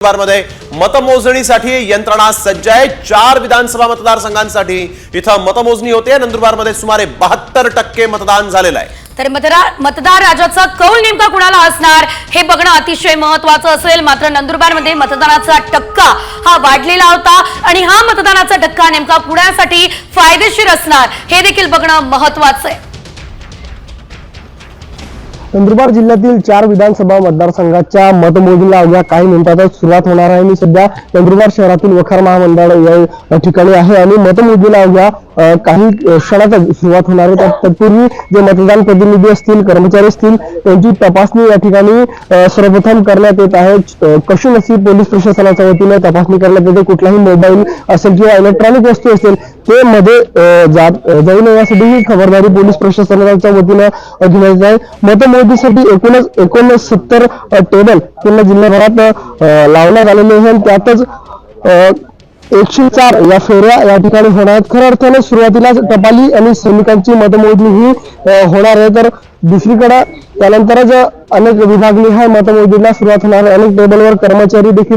मध्ये मतमोजणीसाठी यंत्रणा सज्ज आहे। 4 विधानसभा मतदारसंघांसाठी इथं मतमोजणी होते। नंदुरबारमध्ये सुमारे 72% मतदान झालेलं आहे। तर मतदार राजाचा कौल नेमका कुणाला असणार हे बघणं अतिशय महत्त्वाचं असेल। मात्र नंदुरबारमध्ये मतदानाचा टक्का हा वाढलेला होता आणि हा मतदानाचा टक्का नेमका पुण्यासाठी फायदेशीर असणार हे देखील बघणं महत्त्वाचं आहे। नंदुरबार जिल्ह्यातील 4 विधानसभा मतदारसंघाच्या मतमोजणीला अवघ्या काही मिनिटातच सुरुवात होणार आहे। मी सध्या नंदुरबार शहरातील वखार महामंडळ या ठिकाणी आहे आणि मतमोजणीला अवघ्या काही क्षणातच सुरुवात होणार आहे। तत्पूर्वी जे मतदान प्रतिनिधी असतील, कर्मचारी असतील, त्यांची तपासणी या ठिकाणी सर्वप्रथम करण्यात येत आहे। कशुमसी पोलीस प्रशासनाच्या वतीने तपासणी करण्यात येते। कुठलाही मोबाईल असेल किंवा इलेक्ट्रॉनिक वस्तू असेल ते मध्ये जाऊ नये यासाठी ही खबरदारी पोलीस प्रशासनाच्या वतीने घेण्यात आहे। मतमोजणीसाठी एकूणच 69 टेबल पूर्ण जिल्ह्याभरात लावण्यात आलेले आहे। त्यातच 104 या फेऱ्या या ठिकाणी होणार आहेत। खऱ्या अर्थाने सुरुवातीला टपाली आणि सैनिकांची मतमोजणी ही होणार आहे, तर दुसरीकडे त्यानंतरच अनेक विभागणी हा मतमोजणीला सुरुवात होणार आहे। अनेक टेबलवर कर्मचारी देखील